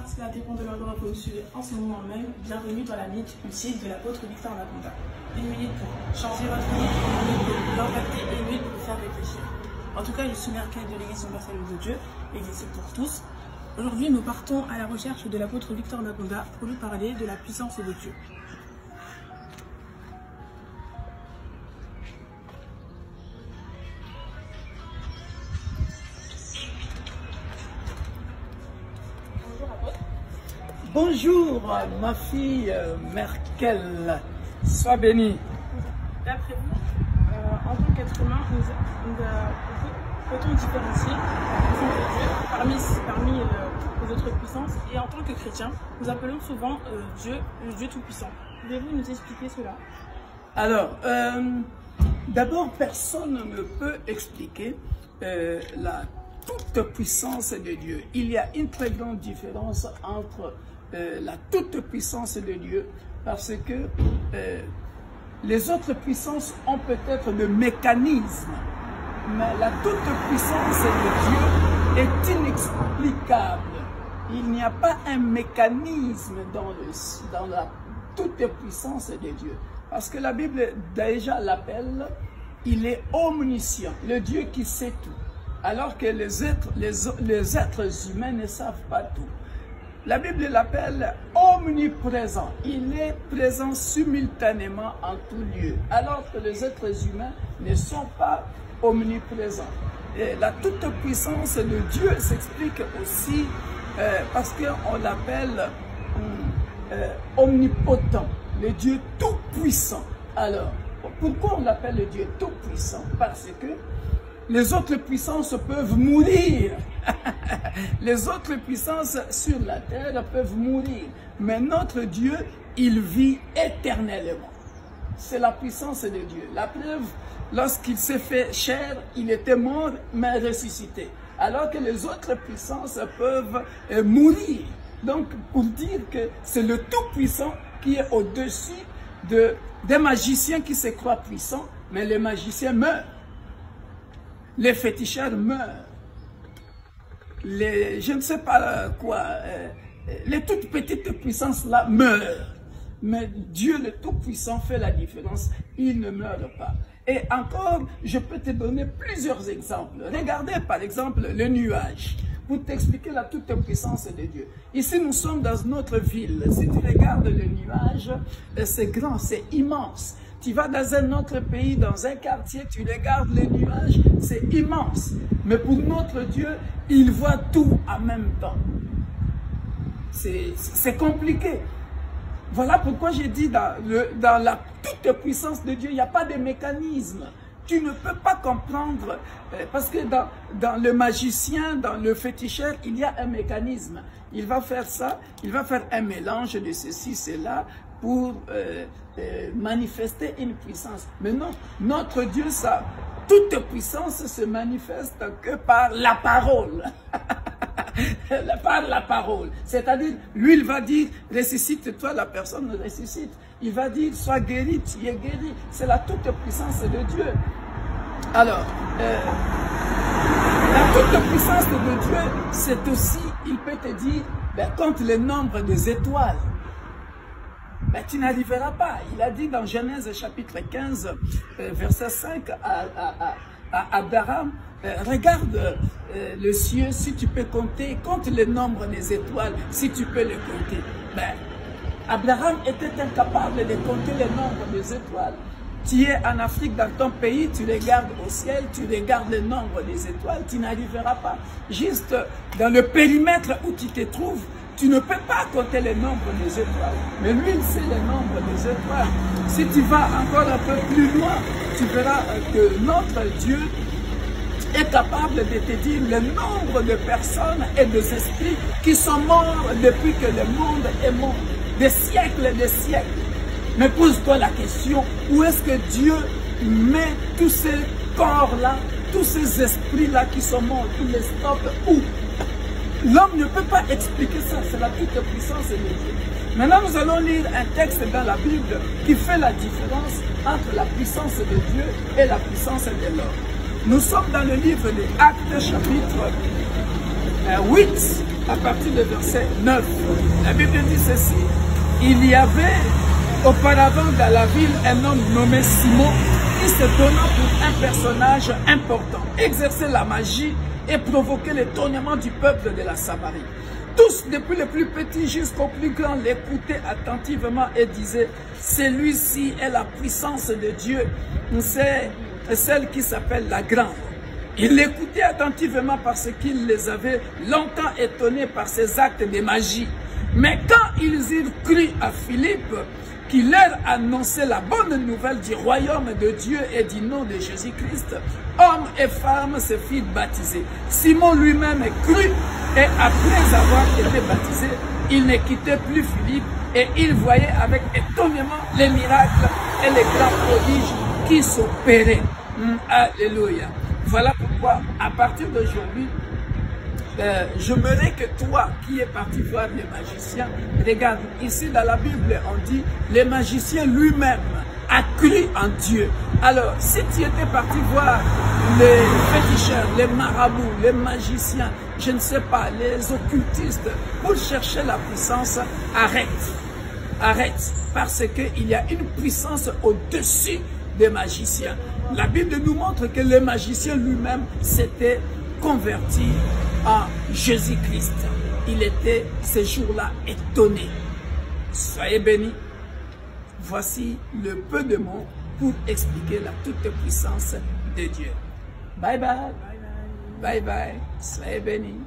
cela dépend de l'endroit où vous suivez en ce moment même. Bienvenue dans la minute utile de l'apôtre Victor Nabonda. Une minute pour changer votre vie, une minute pour vous impacter et une minute pour vous faire réfléchir. En tout cas, je suis Merkel de l'Église universelle de Dieu, Église pour tous. Aujourd'hui, nous partons à la recherche de l'apôtre Victor Nabonda pour lui parler de la puissance de Dieu. Bonjour, ma fille Merkel, sois bénie. D'après vous, en tant qu'être humain, peut-on différencier la puissance de Dieu parmi les autres puissances? Et en tant que chrétien, nous appelons souvent Dieu le Dieu Tout-Puissant. Pouvez-vous nous expliquer cela? Alors, d'abord, personne ne peut expliquer la toute-puissance de Dieu. Il y a une très grande différence entre la toute-puissance de Dieu, parce que les autres puissances ont peut-être le mécanisme, mais la toute-puissance de Dieu est inexplicable. Il n'y a pas un mécanisme dans la toute-puissance de Dieu, parce que la Bible déjà l'appelle, il est omniscient, le Dieu qui sait tout, alors que les êtres humains ne savent pas tout. La Bible l'appelle omniprésent. Il est présent simultanément en tout lieu, alors que les êtres humains ne sont pas omniprésents. Et la toute-puissance de Dieu s'explique aussi parce qu'on l'appelle omnipotent, le Dieu tout-puissant. Alors, pourquoi on l'appelle le Dieu tout-puissant? Parce que les autres puissances peuvent mourir. Les autres puissances sur la terre peuvent mourir. Mais notre Dieu, il vit éternellement. C'est la puissance de Dieu. La preuve, lorsqu'il s'est fait chair, il était mort, mais ressuscité. Alors que les autres puissances peuvent mourir. Donc, pour dire que c'est le Tout-Puissant qui est au-dessus des magiciens qui se croient puissants, mais les magiciens meurent. Les féticheurs meurent. Je ne sais pas quoi, les toutes petites puissances là meurent. Mais Dieu le Tout-Puissant fait la différence. Il ne meurt pas. Et encore, je peux te donner plusieurs exemples. Regardez par exemple le nuage, pour t'expliquer la toute-puissance de Dieu. Ici, nous sommes dans notre ville. Si tu regardes le nuage, c'est grand, c'est immense. Tu vas dans un autre pays, dans un quartier, tu regardes les nuages, c'est immense. Mais pour notre Dieu, il voit tout en même temps. C'est compliqué. Voilà pourquoi j'ai dit dans la toute-puissance de Dieu, il n'y a pas de mécanisme. Tu ne peux pas comprendre, parce que dans le magicien, dans le féticheur, il y a un mécanisme. Il va faire ça, il va faire un mélange de ceci, cela, pour manifester une puissance. Mais non, notre Dieu, toute puissance se manifeste que par la parole. Par la parole. C'est-à-dire, lui, il va dire, ressuscite-toi, la personne ressuscite. Il va dire, sois guéri, tu es guéri. C'est la toute-puissance de Dieu. Alors, la toute-puissance de Dieu, c'est aussi, il peut te dire, compte le nombre des étoiles. Tu n'arriveras pas. Il a dit dans Genèse chapitre 15, verset 5 à Abraham, regarde le ciel, si tu peux compter, compte le nombre des étoiles, si tu peux les compter. Abraham était incapable de compter le nombre des étoiles. Tu es en Afrique, dans ton pays, tu regardes au ciel, tu regardes le nombre des étoiles, tu n'arriveras pas. Juste dans le périmètre où tu te trouves, tu ne peux pas compter le nombre des étoiles. Mais lui, il sait le nombre des étoiles. Si tu vas encore un peu plus loin, tu verras que notre Dieu est capable de te dire le nombre de personnes et des esprits qui sont morts depuis que le monde est mort. Des siècles et des siècles. Mais pose-toi la question, où est-ce que Dieu met tous ces corps-là, tous ces esprits-là qui sont morts, tous les stocks, où? L'homme ne peut pas expliquer ça, c'est la toute-puissance de Dieu. Maintenant, nous allons lire un texte dans la Bible qui fait la différence entre la puissance de Dieu et la puissance de l'homme. Nous sommes dans le livre des Actes, chapitre 8, à partir du verset 9. La Bible dit ceci. Il y avait auparavant dans la ville un homme nommé Simon qui se donna pour un personnage important, exercer la magie et provoquer l'étonnement du peuple de la Samarie. Tous, depuis le plus petit jusqu'au plus grand, l'écoutaient attentivement et disaient, celui-ci est la puissance de Dieu, c'est celle qui s'appelle la grande. Ils l'écoutaient attentivement parce qu'il les avait longtemps étonnés par ses actes de magie. Mais quand ils eurent cru à Philippe, qui leur annonçait la bonne nouvelle du royaume de Dieu et du nom de Jésus-Christ, hommes et femmes se firent baptiser. Simon lui-même crut et après avoir été baptisé, il ne quittait plus Philippe et il voyait avec étonnement les miracles et les grands prodiges qui s'opéraient. Alléluia. Voilà pourquoi, à partir d'aujourd'hui, j'aimerais que toi qui es parti voir les magiciens, regarde, ici dans la Bible, on dit, les magiciens lui-même a cru en Dieu. Alors, si tu étais parti voir les féticheurs, les marabouts, les magiciens, je ne sais pas, les occultistes, pour chercher la puissance, arrête. Arrête, parce qu'il y a une puissance au-dessus des magiciens. La Bible nous montre que le magicien lui-même s'était converti en Jésus-Christ. Il était ce jour-là étonné. Soyez bénis. Voici le peu de mots pour expliquer la toute-puissance de Dieu. Bye bye. Bye bye. Soyez bénis.